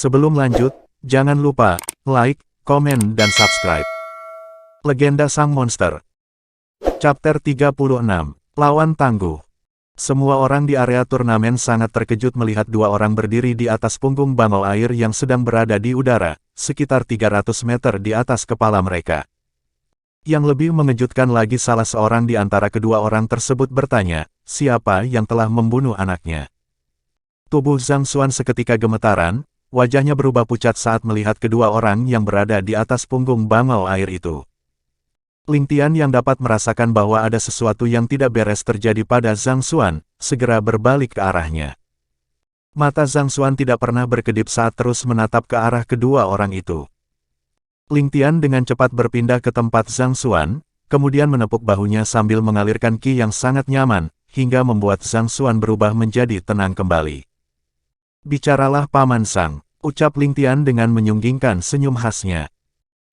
Sebelum lanjut, jangan lupa like, komen, dan subscribe. Legenda Sang Monster. Chapter 36. Lawan Tangguh. Semua orang di area turnamen sangat terkejut melihat dua orang berdiri di atas punggung bangau air yang sedang berada di udara, sekitar 300 meter di atas kepala mereka. Yang lebih mengejutkan lagi, salah seorang di antara kedua orang tersebut bertanya, siapa yang telah membunuh anaknya? Tubuh Zhang Xuan seketika gemetaran, wajahnya berubah pucat saat melihat kedua orang yang berada di atas punggung bangau air itu. Ling Tian yang dapat merasakan bahwa ada sesuatu yang tidak beres terjadi pada Zhang Xuan, segera berbalik ke arahnya. Mata Zhang Xuan tidak pernah berkedip saat terus menatap ke arah kedua orang itu. Ling Tian dengan cepat berpindah ke tempat Zhang Xuan, kemudian menepuk bahunya sambil mengalirkan qi yang sangat nyaman, hingga membuat Zhang Xuan berubah menjadi tenang kembali. Bicaralah Paman Sang, ucap Ling Tian dengan menyunggingkan senyum khasnya.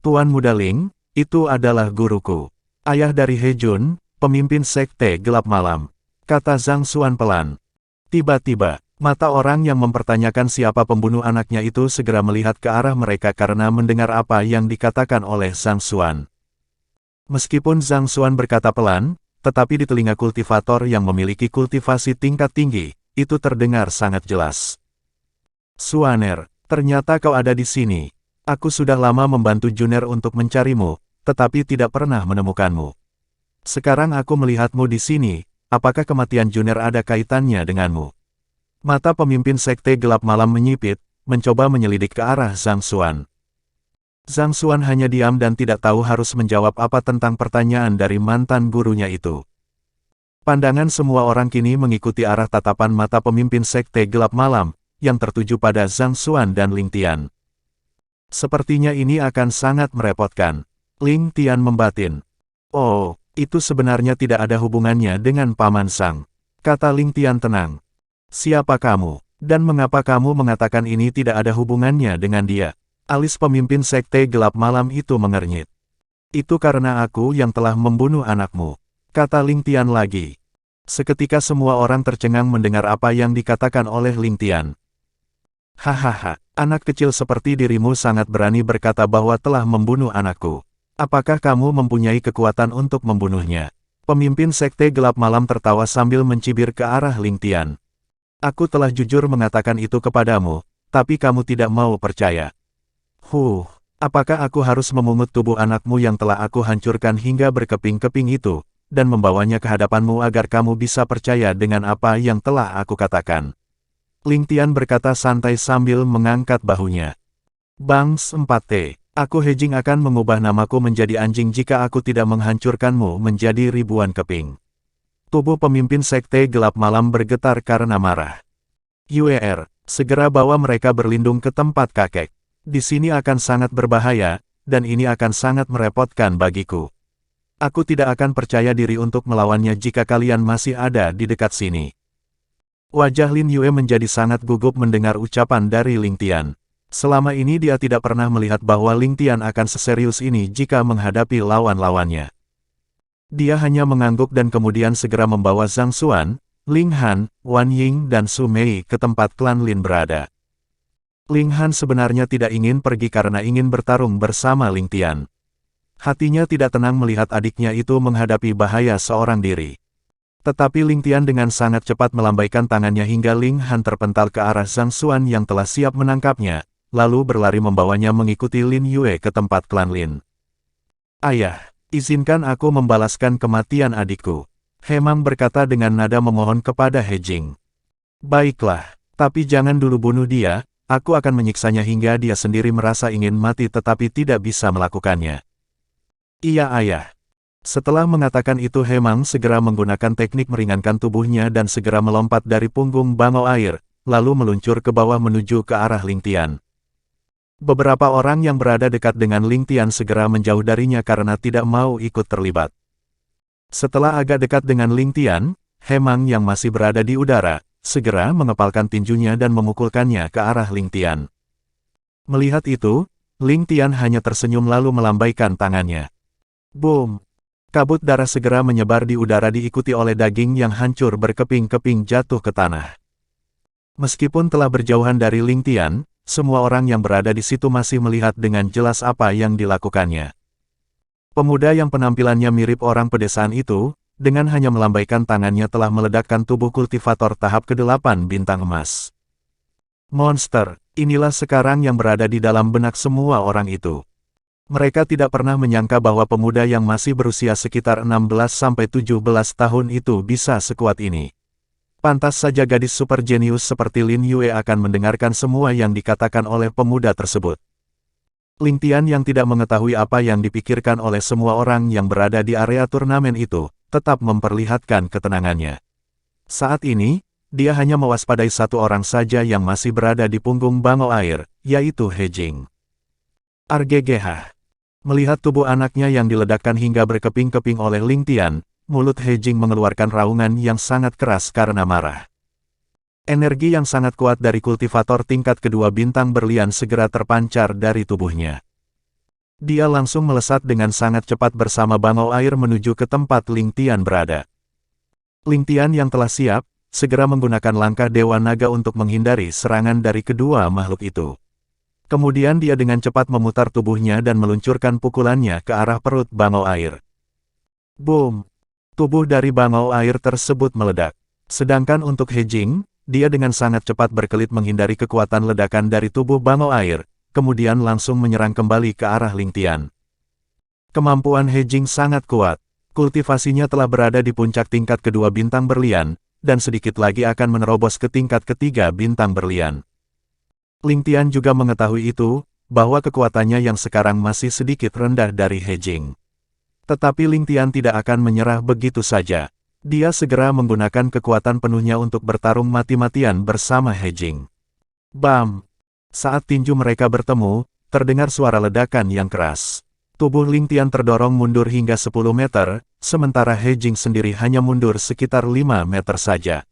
Tuan Muda Ling, itu adalah guruku. Ayah dari He Jun, pemimpin sekte gelap malam, kata Zhang Xuan pelan. Tiba-tiba, mata orang yang mempertanyakan siapa pembunuh anaknya itu segera melihat ke arah mereka karena mendengar apa yang dikatakan oleh Zhang Xuan. Meskipun Zhang Xuan berkata pelan, tetapi di telinga kultivator yang memiliki kultivasi tingkat tinggi, itu terdengar sangat jelas. Xuaner, ternyata kau ada di sini. Aku sudah lama membantu Juner untuk mencarimu, tetapi tidak pernah menemukanmu. Sekarang aku melihatmu di sini, apakah kematian Juner ada kaitannya denganmu? Mata pemimpin sekte gelap malam menyipit, mencoba menyelidik ke arah Zhang Xuan. Zhang Xuan hanya diam dan tidak tahu harus menjawab apa tentang pertanyaan dari mantan gurunya itu. Pandangan semua orang kini mengikuti arah tatapan mata pemimpin sekte gelap malam, yang tertuju pada Zhang Xuan dan Ling Tian. Sepertinya ini akan sangat merepotkan. Ling Tian membatin. Oh, itu sebenarnya tidak ada hubungannya dengan Paman Sang, kata Ling Tian tenang. Siapa kamu, dan mengapa kamu mengatakan ini tidak ada hubungannya dengan dia? Alis pemimpin sekte gelap malam itu mengernyit. Itu karena aku yang telah membunuh anakmu, kata Ling Tian lagi. Seketika semua orang tercengang mendengar apa yang dikatakan oleh Ling Tian. Hahaha, anak kecil seperti dirimu sangat berani berkata bahwa telah membunuh anakku. Apakah kamu mempunyai kekuatan untuk membunuhnya? Pemimpin sekte gelap malam tertawa sambil mencibir ke arah Ling Tian. Aku telah jujur mengatakan itu kepadamu, tapi kamu tidak mau percaya. Apakah aku harus memungut tubuh anakmu yang telah aku hancurkan hingga berkeping-keping itu, dan membawanya ke hadapanmu agar kamu bisa percaya dengan apa yang telah aku katakan? Ling Tian berkata santai sambil mengangkat bahunya. Bangs 4T. Aku He Jing akan mengubah namaku menjadi anjing jika aku tidak menghancurkanmu menjadi ribuan keping. Tubuh pemimpin sekte gelap malam bergetar karena marah. Yuer, segera bawa mereka berlindung ke tempat kakek. Di sini akan sangat berbahaya, dan ini akan sangat merepotkan bagiku. Aku tidak akan percaya diri untuk melawannya jika kalian masih ada di dekat sini. Wajah Lin Yue menjadi sangat gugup mendengar ucapan dari Ling Tian. Selama ini dia tidak pernah melihat bahwa Ling Tian akan seserius ini jika menghadapi lawan-lawannya. Dia hanya mengangguk dan kemudian segera membawa Zhang Xuan, Ling Han, Wan Ying dan Su Mei ke tempat klan Lin berada. Ling Han sebenarnya tidak ingin pergi karena ingin bertarung bersama Ling Tian. Hatinya tidak tenang melihat adiknya itu menghadapi bahaya seorang diri. Tetapi Ling Tian dengan sangat cepat melambaikan tangannya hingga Ling Han terpental ke arah Zhang Xuan yang telah siap menangkapnya, lalu berlari membawanya mengikuti Lin Yue ke tempat klan Lin. Ayah, izinkan aku membalaskan kematian adikku. He Mang berkata dengan nada memohon kepada He Jing. Baiklah, tapi jangan dulu bunuh dia, aku akan menyiksanya hingga dia sendiri merasa ingin mati tetapi tidak bisa melakukannya. Iya ayah. Setelah mengatakan itu He Mang segera menggunakan teknik meringankan tubuhnya dan segera melompat dari punggung bangau air, lalu meluncur ke bawah menuju ke arah Ling Tian. Beberapa orang yang berada dekat dengan Ling Tian segera menjauh darinya karena tidak mau ikut terlibat. Setelah agak dekat dengan Ling Tian, He Mang yang masih berada di udara, segera mengepalkan tinjunya dan memukulkannya ke arah Ling Tian. Melihat itu, Ling Tian hanya tersenyum lalu melambaikan tangannya. Boom! Kabut darah segera menyebar di udara diikuti oleh daging yang hancur berkeping-keping jatuh ke tanah. Meskipun telah berjauhan dari Ling Tian, semua orang yang berada di situ masih melihat dengan jelas apa yang dilakukannya. Pemuda yang penampilannya mirip orang pedesaan itu, dengan hanya melambaikan tangannya telah meledakkan tubuh kultivator tahap ke-8 bintang emas. Monster, inilah sekarang yang berada di dalam benak semua orang itu. Mereka tidak pernah menyangka bahwa pemuda yang masih berusia sekitar 16-17 tahun itu bisa sekuat ini. Pantas saja gadis super jenius seperti Lin Yue akan mendengarkan semua yang dikatakan oleh pemuda tersebut. Ling Tian yang tidak mengetahui apa yang dipikirkan oleh semua orang yang berada di area turnamen itu, tetap memperlihatkan ketenangannya. Saat ini, dia hanya mewaspadai satu orang saja yang masih berada di punggung bangau air, yaitu He Jing. RGGH. Melihat tubuh anaknya yang diledakkan hingga berkeping-keping oleh Ling Tian, mulut He Jing mengeluarkan raungan yang sangat keras karena marah. Energi yang sangat kuat dari kultivator tingkat kedua bintang berlian segera terpancar dari tubuhnya. Dia langsung melesat dengan sangat cepat bersama bangau air menuju ke tempat Ling Tian berada. Ling Tian yang telah siap, segera menggunakan langkah Dewa Naga untuk menghindari serangan dari kedua makhluk itu. Kemudian dia dengan cepat memutar tubuhnya dan meluncurkan pukulannya ke arah perut bangau air. Boom! Tubuh dari bangau air tersebut meledak. Sedangkan untuk He Jing, dia dengan sangat cepat berkelit menghindari kekuatan ledakan dari tubuh bangau air, kemudian langsung menyerang kembali ke arah Ling Tian. Kemampuan He Jing sangat kuat. Kultivasinya telah berada di puncak tingkat kedua bintang berlian, dan sedikit lagi akan menerobos ke tingkat ketiga bintang berlian. Ling Tian juga mengetahui itu, bahwa kekuatannya yang sekarang masih sedikit rendah dari He Jing. Tetapi Ling Tian tidak akan menyerah begitu saja. Dia segera menggunakan kekuatan penuhnya untuk bertarung mati-matian bersama He Jing. Bam! Saat tinju mereka bertemu, terdengar suara ledakan yang keras. Tubuh Ling Tian terdorong mundur hingga 10 meter, sementara He Jing sendiri hanya mundur sekitar 5 meter saja.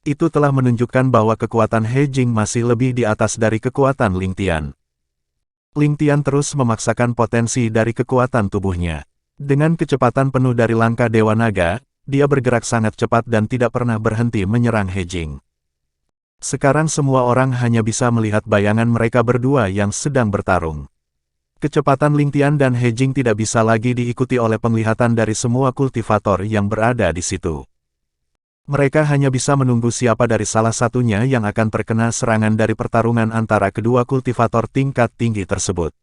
Itu telah menunjukkan bahwa kekuatan He Jing masih lebih di atas dari kekuatan Ling Tian. Ling Tian terus memaksakan potensi dari kekuatan tubuhnya. Dengan kecepatan penuh dari langkah Dewa Naga, dia bergerak sangat cepat dan tidak pernah berhenti menyerang He Jing. Sekarang semua orang hanya bisa melihat bayangan mereka berdua yang sedang bertarung. Kecepatan Ling Tian dan He Jing tidak bisa lagi diikuti oleh penglihatan dari semua kultivator yang berada di situ. Mereka hanya bisa menunggu siapa dari salah satunya yang akan terkena serangan dari pertarungan antara kedua kultivator tingkat tinggi tersebut.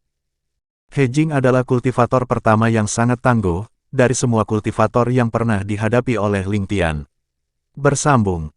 He Jing adalah kultivator pertama yang sangat tangguh, dari semua kultivator yang pernah dihadapi oleh Ling Tian. Bersambung.